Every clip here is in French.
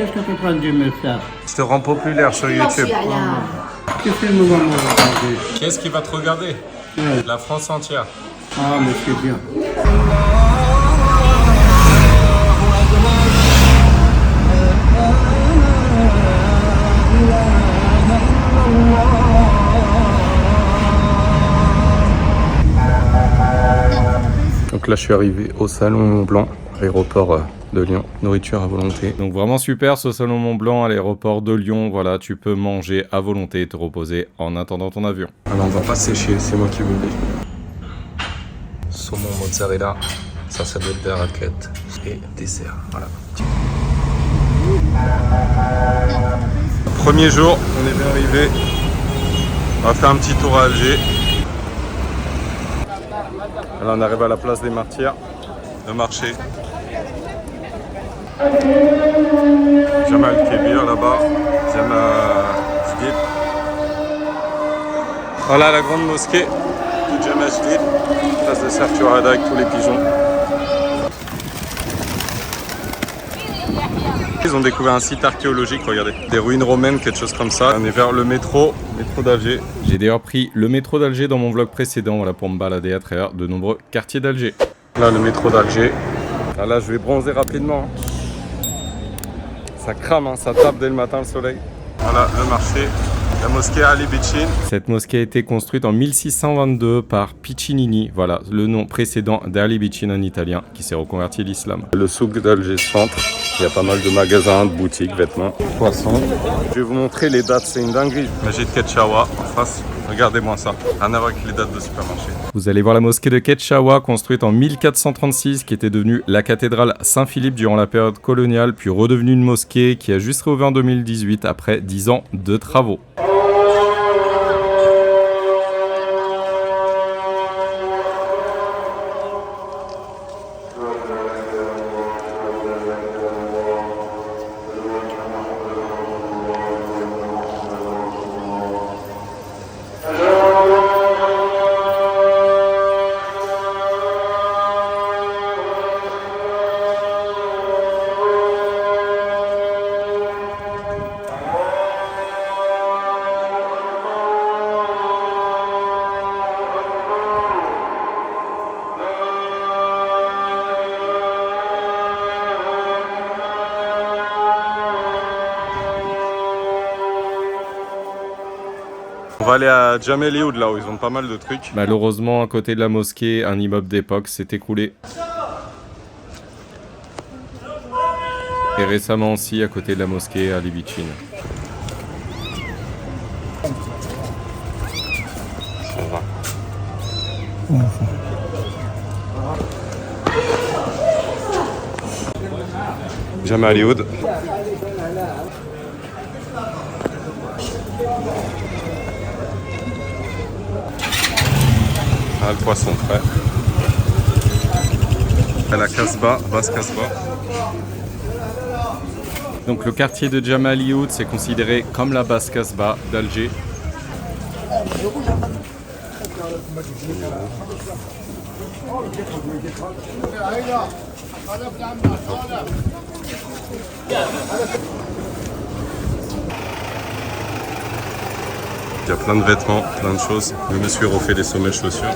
qu'est-ce que tu es en train de me faire? Je te rends populaire sur YouTube. Tu fais me voir me regarder. Qu'est-ce qui va te regarder? Ouais. La France entière. Ah, mais c'est bien. Donc là je suis arrivé au Salon Mont-Blanc, aéroport de Lyon, nourriture à volonté. Donc vraiment super ce Salon Mont-Blanc à l'aéroport de Lyon, voilà, tu peux manger à volonté et te reposer en attendant ton avion. Alors on va pas sécher, c'est moi qui vous le dis. Saumon mozzarella, ça doit être des raclettes et dessert, voilà. Premier jour, on est bien arrivé. On va faire un petit tour à Alger. Là on arrive à la place des Martyrs, le marché. Jamal Kébir là-bas, Jamal Jdid. Voilà la grande mosquée de Jamal Jdid, place de Sertuada avec tous les pigeons. Ils ont découvert un site archéologique, regardez, des ruines romaines, quelque chose comme ça. On est vers le métro d'Alger. J'ai d'ailleurs pris le métro d'Alger dans mon vlog précédent, voilà, pour me balader à travers de nombreux quartiers d'Alger. Là, le métro d'Alger. Ah, là, je vais bronzer rapidement. Ça crame, hein, ça tape dès le matin le soleil. Voilà, le marché. La mosquée Ali Bichin. Cette mosquée a été construite en 1622 par Piccinini, voilà, le nom précédent d'Ali Bichin en italien, qui s'est reconverti à l'islam. Le souk d'Alger centre, il y a pas mal de magasins, de boutiques, vêtements, poissons. Je vais vous montrer les dates, c'est une dinguerie. Majid Ketchaoua en face, regardez-moi ça, rien à voir avec les dates de supermarché. Vous allez voir la mosquée de Ketchaoua, construite en 1436, qui était devenue la cathédrale Saint-Philippe durant la période coloniale, puis redevenue une mosquée qui a juste réouvert en 2018 après 10 ans de travaux. On va aller à Djamel-Lioud là où ils ont pas mal de trucs. Malheureusement à côté de la mosquée, un immeuble d'époque s'est écroulé. Et récemment aussi à côté de la mosquée à Ali Bichin. Ça va. Djamel-Lioud. Ah, le poisson frais. À la Casbah, basse Casbah. Donc le quartier de Djamel-Lioud, c'est considéré comme la basse Casbah d'Alger. Il y a plein de vêtements, plein de choses. Je me suis refait des sommets de chaussures.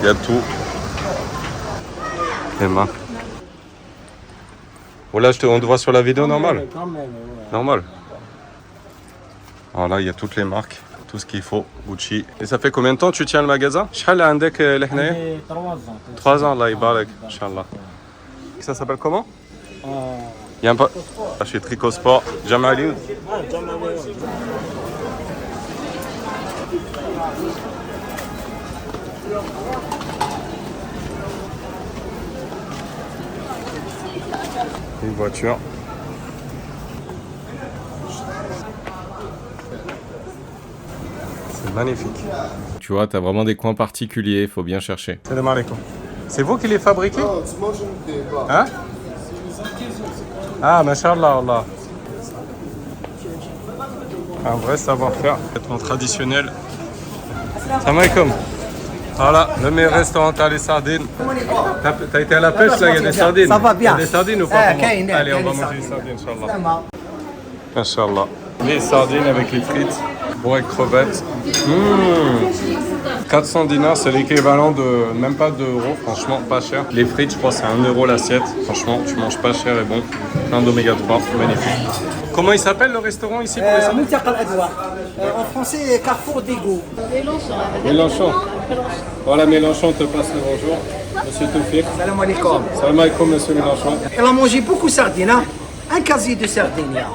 Il y a tout. Les marques. Oh là, on te voit sur la vidéo normale. Normal. Alors là, il y a toutes les marques, tout ce qu'il faut. Gucci. Et ça fait combien de temps tu tiens le magasin? 3 ans. 3 ans, là, Ibarak, Inch'Allah. Ça s'appelle comment? Il y a un pas. Ah, chez Tricot Sport. Djamel-Lioud. Une voiture. C'est magnifique. Tu vois, t'as vraiment des coins particuliers, faut bien chercher. Salam alaikum. C'est vous qui les fabriquez? Hein? Ah, mashallah, Allah. Un vrai savoir-faire. Vêtements traditionnels. Salam alaikum. Voilà, le meilleur restaurant, t'as les sardines. T'as été à la pêche là, il y a des sardines. Ça va bien. Il y a des sardines ou pas? Allez, on va manger des sardines, Inch'Allah. Inch'Allah. Les sardines avec les frites, bourrées crevettes. 400 dinars, c'est l'équivalent de même pas 2 euros, franchement pas cher. Les frites, je crois c'est 1 euro l'assiette. Franchement, tu manges pas cher et bon. Plein d'oméga 3, magnifique. Comment il s'appelle le restaurant ici pour les sardines? En français, Carrefour d'Ego. Mélenchon. Voilà, Mélenchon te passe le bonjour. Monsieur Toufik. Salam alaikum. Salam alaikum, monsieur Mélenchon. Elle a mangé beaucoup de sardines, hein? Un casier de sardines. Là.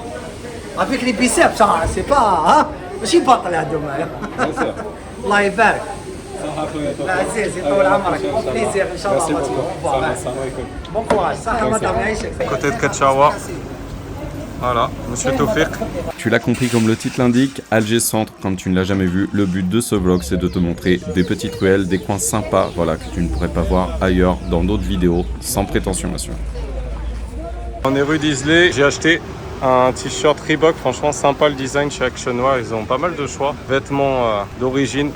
Avec les biceps, ça, c'est pas. Hein? Je suis pas là demain. Allah يبارك. لا عزيزي طول عمرك. بليزير ان شاء الله. Bon courage. صحة مدام يعيشك. Côté de Ketchawa. Voilà, monsieur Toufik. Tu l'as compris comme le titre l'indique, Alger Centre, comme tu ne l'as jamais vu, le but de ce vlog c'est de te montrer des petites ruelles, des coins sympas, voilà, que tu ne pourrais pas voir ailleurs dans d'autres vidéos, sans prétention bien sûr. On est rue d'Islay, j'ai acheté un t-shirt Reebok, franchement sympa le design chez Action Noir, ils ont pas mal de choix, vêtements d'origine.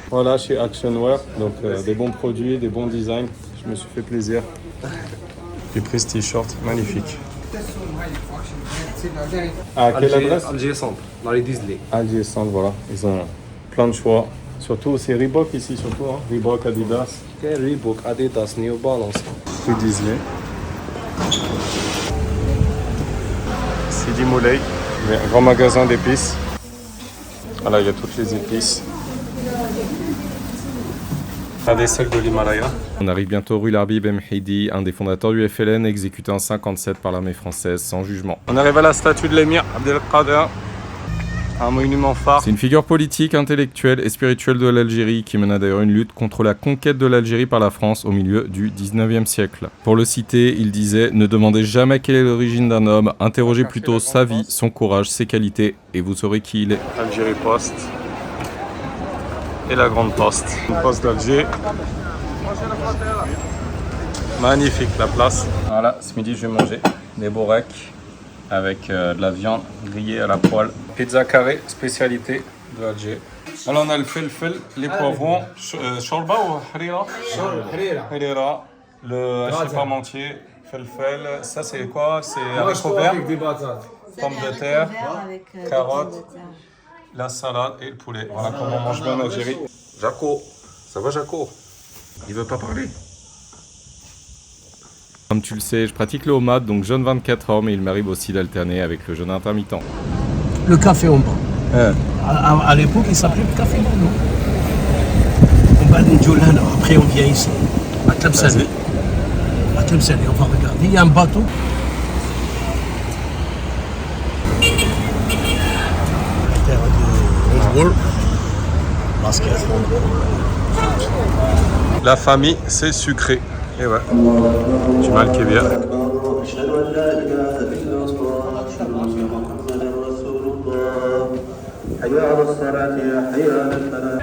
Voilà chez Action Wear, donc des bons produits, des bons designs, je me suis fait plaisir. J'ai pris ce t-shirt, magnifique. À quelle adresse? Alger Centre, dans les Disley. Alger Centre, voilà, ils ont plein de choix. Surtout, c'est Reebok ici, surtout, hein. Reebok, Adidas. Reebok, Adidas, New Balance. Rue Disley. Sidi Moulay, un grand magasin d'épices. Voilà, il y a toutes les épices. La vaisselle de l'Himalaya. On arrive bientôt rue Larbi Ben Mhidi, un des fondateurs du FLN, exécuté en 57 par l'armée française sans jugement. On arrive à la statue de l'émir Abdelkader, un monument phare. C'est une figure politique, intellectuelle et spirituelle de l'Algérie qui mena d'ailleurs une lutte contre la conquête de l'Algérie par la France au milieu du 19e siècle. Pour le citer, il disait « Ne demandez jamais quelle est l'origine d'un homme, interrogez plutôt sa vie, son courage, ses qualités et vous saurez qui il est. » Algérie Poste. Et la grande poste. Une poste d'Alger. Magnifique la place. Voilà, ce midi je vais manger des boreks avec de la viande grillée à la poêle. Pizza carré, spécialité de Alger. Alors on a le felfel, les poivrons, shorba ou harira? Harira. Le hachis parmentier, felfel. Ça c'est quoi? C'est haricots verts, pommes de terre, carottes. La salade et le poulet. Voilà comment on mange bien en Algérie. Jaco, ça va Jaco? Il veut pas parler. Comme tu le sais, je pratique le homad, donc jeûne 24 heures, mais il m'arrive aussi d'alterner avec le jeûne intermittent. Le café en bas. À l'époque, il s'appelait le café Bono. On va de Djoulana, après on vient ici. À Tlemceni. À Tlemceni, on va regarder. Il y a un bateau. La famille, c'est sucré. Et ouais, du mal qui est bien.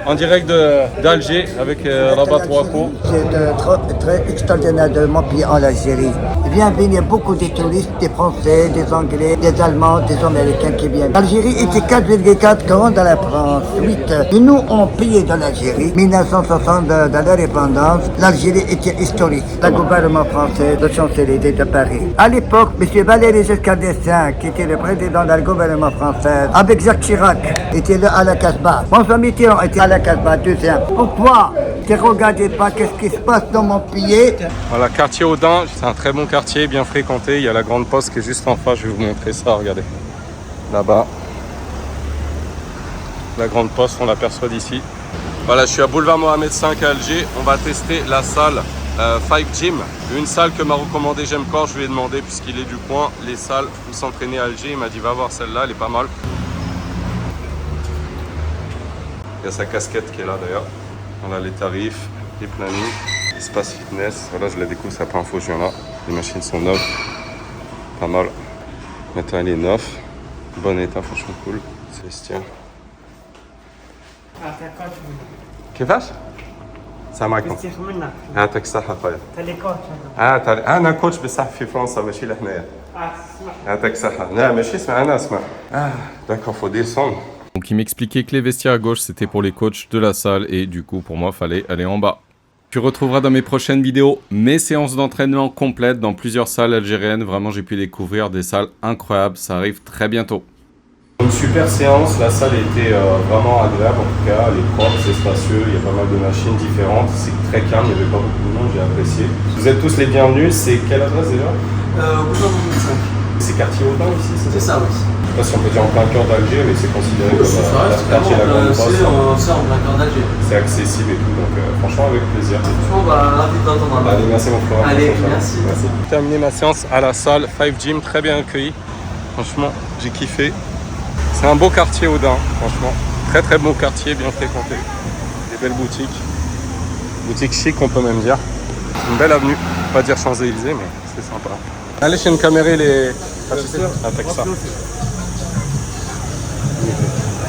En direct d'Alger avec Rabat Ouapo. C'est très extraordinaire de mon pays en Algérie. Il vient venir beaucoup de touristes, des Français, des Anglais, des Allemands, des Américains qui viennent. L'Algérie était 4,4 quand dans la France, 8. Et nous, on payait dans l'Algérie. 1960 de l'indépendance, l'Algérie était historique. Le gouvernement français, le chancelier de Paris. À l'époque, M. Valéry Giscard d'Estaing, qui était le président du gouvernement français, avec Jacques Chirac, était là à la Casbah. François Mitterrand était à la Casbah, deuxième. Pourquoi ne regardez pas qu'est-ce qui se passe dans mon pays? Voilà, quartier Audin, c'est un très bon quartier, bien fréquenté. Il y a la grande poste qui est juste en face, je vais vous montrer ça, regardez. Là-bas. La grande poste, on l'aperçoit d'ici. Voilà, je suis à Boulevard Mohamed V à Alger. On va tester la salle Five Gym. Une salle que m'a recommandé Jemcor, je lui ai demandé, puisqu'il est du coin, les salles où s'entraîner à Alger. Il m'a dit, va voir celle-là, elle est pas mal. Il y a sa casquette qui est là d'ailleurs. Voilà les tarifs, les plannings, espace fitness. Voilà, je la découvre, c'est la première fois que je viens là. Les machines sont neuves. Pas mal. Maintenant, elle est neuve. Bon état, franchement cool. Célestien. كيفاش؟ السلام عليكم. يعطيك الصحة خويا. أنا كوتش بصح في فرنسا ماشي لهنايا. يعطيك الصحة. لا ماشي اسمع أنا اسمع. D'accord, faut descendre. Donc il m'expliquait que les vestiaires à gauche c'était pour les coachs de la salle et du coup pour moi fallait aller en bas. Tu retrouveras dans mes prochaines vidéos mes séances d'entraînement complètes dans plusieurs salles algériennes. Vraiment, j'ai pu découvrir des salles incroyables. Ça arrive très bientôt. Une super séance, la salle était vraiment agréable en tout cas, elle est propre, c'est spacieux, il y a pas mal de machines différentes, c'est très calme, il n'y avait pas beaucoup de monde, j'ai apprécié. Vous êtes tous les bienvenus, c'est quelle adresse déjà? Boulevard 5. C'est quartier Audin ici, C'est ça, oui. Je sais pas si on peut dire en plein cœur d'Alger, mais c'est considéré comme quartier la Grande Poste. C'est en plein cœur d'Alger. C'est accessible et tout, donc franchement avec plaisir. Franchement, ravi d'entendre. Allez, merci mon frère. Allez, merci. J'ai terminé ma séance à la salle 5 Gym, très bien accueilli. Franchement, j'ai kiffé. C'est un beau quartier Audin, franchement. Très très beau quartier, bien fréquenté. Des belles boutiques. Boutique chic, on peut même dire. Une belle avenue. Pas dire Champs-Élysées, mais c'est sympa. Allez chez une caméra les... Attaque ça.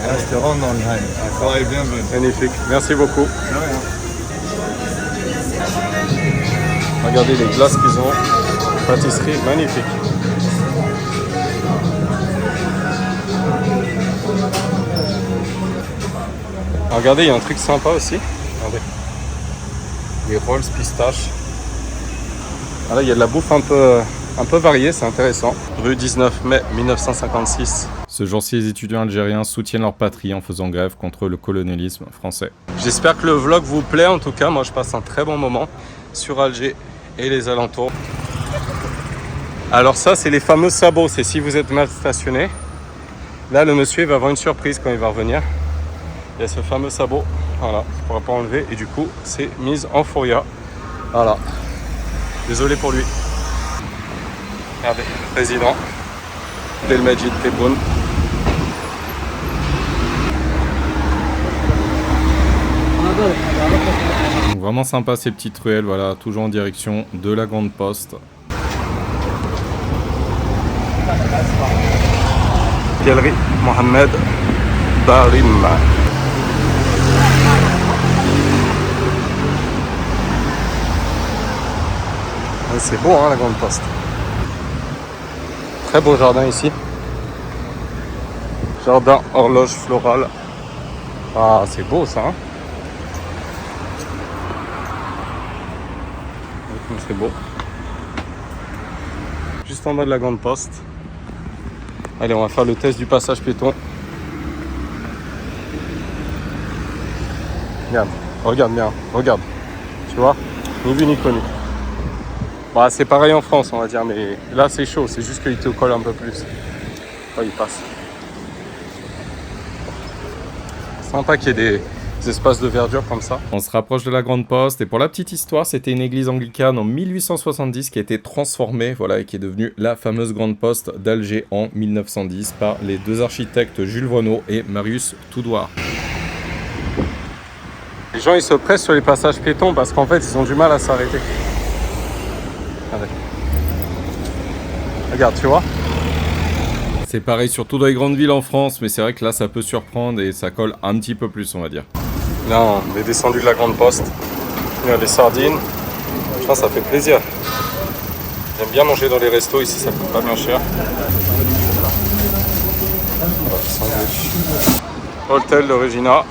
Restaurant dans le Haïm. Soirée bienvenue. Magnifique. Merci beaucoup. Regardez les glaces qu'ils ont. Pâtisserie magnifique. Regardez, il y a un truc sympa aussi. Regardez. Les rolls pistaches. Ah là, il y a de la bouffe un peu variée, c'est intéressant. Rue 19 mai 1956. Ce jour-ci, les étudiants algériens soutiennent leur patrie en faisant grève contre le colonialisme français. J'espère que le vlog vous plaît. En tout cas, moi, je passe un très bon moment sur Alger et les alentours. Alors ça, c'est les fameux sabots. C'est si vous êtes mal stationné. Là, le monsieur il va avoir une surprise quand il va revenir. Il y a ce fameux sabot, voilà, il ne pourra pas enlever et du coup c'est mise en fouria. Voilà, désolé pour lui. Regardez, président Abdelmajid Tebboune. Donc vraiment sympa ces petites ruelles, voilà, toujours en direction de la Grande Poste. Galerie Mohamed Barim. C'est beau, hein, la Grande Poste. Très beau jardin ici. Jardin horloge florale. Ah, c'est beau ça. Hein, c'est beau. Juste en bas de la Grande Poste. Allez, on va faire le test du passage piéton. Regarde, regarde bien, regarde. Tu vois, ni vu ni connu. Bah, c'est pareil en France, on va dire, mais là c'est chaud, c'est juste qu'il te colle un peu plus. Oh, il passe. Sympa qu'il y ait des espaces de verdure comme ça. On se rapproche de la Grande Poste et pour la petite histoire, c'était une église anglicane en 1870 qui a été transformée, voilà, et qui est devenue la fameuse Grande Poste d'Alger en 1910 par les deux architectes Jules Vonneau et Marius Toudouard. Les gens ils se pressent sur les passages piétons parce qu'en fait ils ont du mal à s'arrêter. Regarde, tu vois. C'est pareil surtout dans les grandes villes en France, mais c'est vrai que là ça peut surprendre et ça colle un petit peu plus, on va dire. Là on est descendu de la Grande Poste. Il y a des sardines. Je pense que ça fait plaisir. J'aime bien manger dans les restos ici, ça coûte pas bien cher. Hôtel de Regina.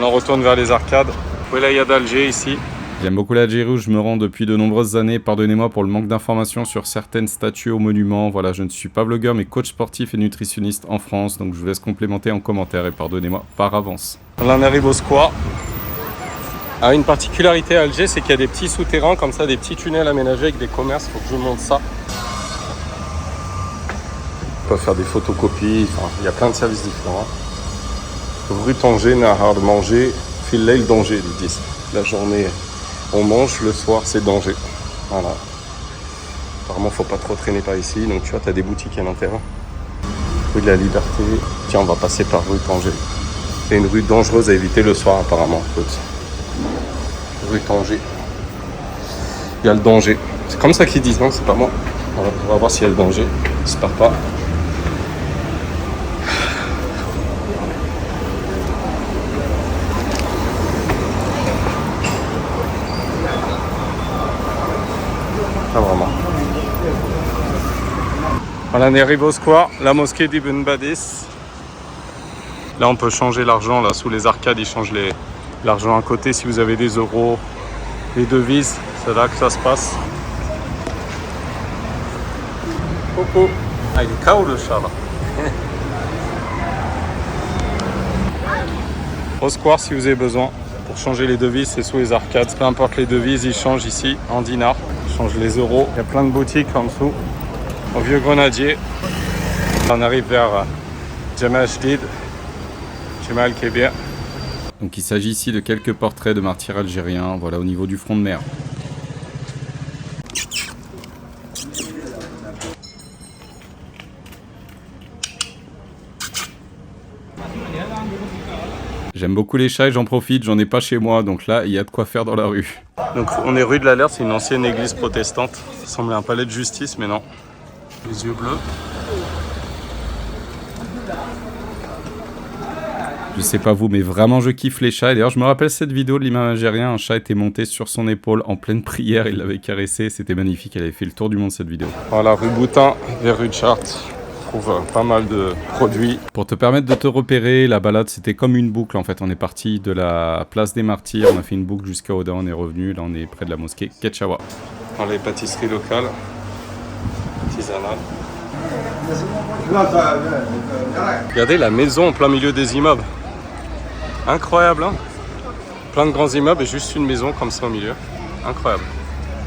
On retourne vers les arcades. Wilaya d'Alger ici. J'aime beaucoup l'Algérie où je me rends depuis de nombreuses années. Pardonnez-moi pour le manque d'informations sur certaines statues ou monuments. Voilà, je ne suis pas blogueur mais coach sportif et nutritionniste en France. Donc je vous laisse complémenter en commentaire et pardonnez-moi par avance. Là on arrive au square. Ah, une particularité à Alger, c'est qu'il y a des petits souterrains comme ça, des petits tunnels aménagés avec des commerces. Il faut que je vous montre ça. On peut faire des photocopies. Enfin, il y a plein de services différents. Rue Tanger, Nahar, manger, Fillail, danger, ils disent. La journée, on mange, le soir, c'est danger. Voilà. Apparemment, faut pas trop traîner par ici. Donc, tu vois, tu as des boutiques à l'intérieur. Rue de la Liberté. Tiens, on va passer par rue Tanger. C'est une rue dangereuse à éviter le soir, apparemment. Rue Tanger. Il y a le danger. C'est comme ça qu'ils disent, non? C'est pas moi. On va voir s'il y a le danger. J'espère pas. Ah, vraiment. Voilà, on arrive au square, la mosquée d'Ibn Badis. Là, on peut changer l'argent. Là, sous les arcades, ils changent L'argent à côté, si vous avez des euros, les devises, c'est là que ça se passe. Coucou. Ah, il est KO le chat là. Au square si vous avez besoin. Pour changer les devises, c'est sous les arcades. Peu importe les devises, ils changent ici en dinars. Ils changent les euros. Il y a plein de boutiques en dessous. Au Vieux Grenadier. On arrive vers Jamal Jdid. Jamal Kébir. Donc il s'agit ici de quelques portraits de martyrs algériens, voilà, au niveau du front de mer. J'aime beaucoup les chats et j'en profite, j'en ai pas chez moi, donc là il y a de quoi faire dans la rue. Donc on est rue de l'Alerte, c'est une ancienne église protestante. Ça semblait un palais de justice, mais non. Les yeux bleus. Je sais pas vous, mais vraiment je kiffe les chats. Et d'ailleurs, je me rappelle cette vidéo de l'imam algérien. Un chat était monté sur son épaule en pleine prière. Il l'avait caressé. C'était magnifique. Elle avait fait le tour du monde cette vidéo. Voilà, rue Boutin, vers rue de Chartres. On trouve pas mal de produits. Pour te permettre de te repérer, la balade c'était comme une boucle en fait. On est parti de la place des Martyrs. On a fait une boucle jusqu'à Oda. On est revenu. Là, on est près de la mosquée Ketchawa. Dans les pâtisseries locales, artisanales. Regardez la maison en plein milieu des immeubles. Incroyable, hein? Plein de grands immeubles et juste une maison comme ça au milieu. Incroyable.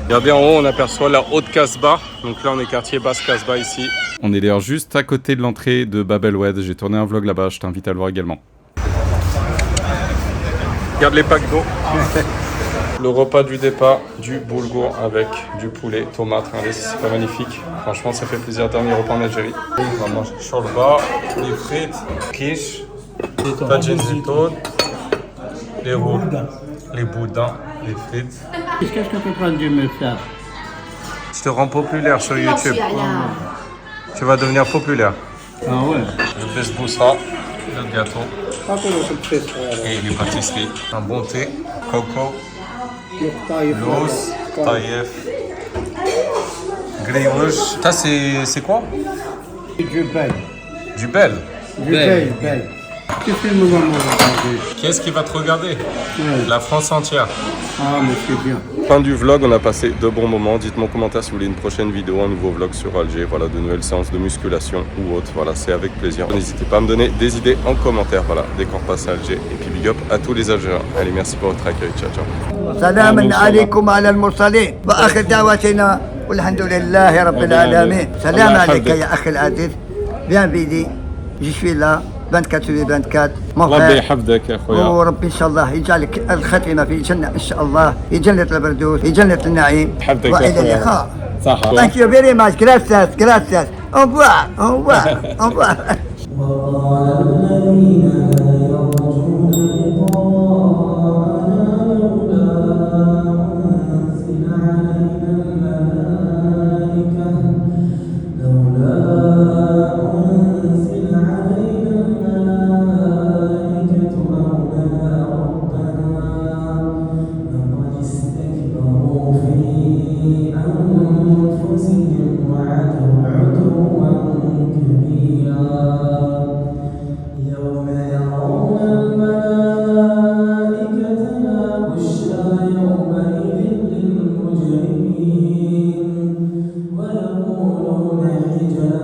Regardez en haut, on aperçoit la Haute Casbah. Donc là, on est quartier Basse Casbah ici. On est d'ailleurs juste à côté de l'entrée de Bab el Oued. J'ai tourné un vlog là-bas, je t'invite à le voir également. Regarde les packs d'eau. Le repas du départ, du boulgour avec du poulet, tomates, c'est pas magnifique. Franchement, ça fait plaisir. Dernier repas en Algérie. On va manger shorba, les frites, quiche, tagine zitoun, les roues, les boudins, les frites. Qu'est-ce que tu es en train de me faire? Je te rends populaire sur YouTube. Tu vas devenir populaire. Ah ouais. Le besboussa, le gâteau et les pâtisseries. Un bon thé, coco. L'os, taïef, grille rouge. Ça, c'est quoi? Du bel. Du bel. Du bel. Qu'est-ce que nous allons regarder? Qui est-ce qui va te regarder? La France entière. Ah, mais c'est bien. Fin du vlog, on a passé de bons moments. Dites-moi en commentaire si vous voulez une prochaine vidéo, un nouveau vlog sur Alger, voilà, de nouvelles séances de musculation ou autre. Voilà, c'est avec plaisir. N'hésitez pas à me donner des idées en commentaire, voilà, dès qu'on repasse à Alger. Et puis big up à tous les Algériens. Allez, merci pour votre accueil. Ciao, ciao. سلام عليكم على المرسلين واخر دعوتنا والحمد لله رب العالمين سلام عليك يا اخي العزيز bienvenue je suis là 24 sur 24 ربي يحفظك يا خويا. وربي ان شاء الله يجعلك الختمه في جنه ان شاء الله في جنه البردوس في جنه النعيم يحفظك يا والى خويا. اللقاء. صح. Thank you very much. Gracias. Au revoir. ويقولون حجرا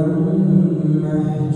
محجورا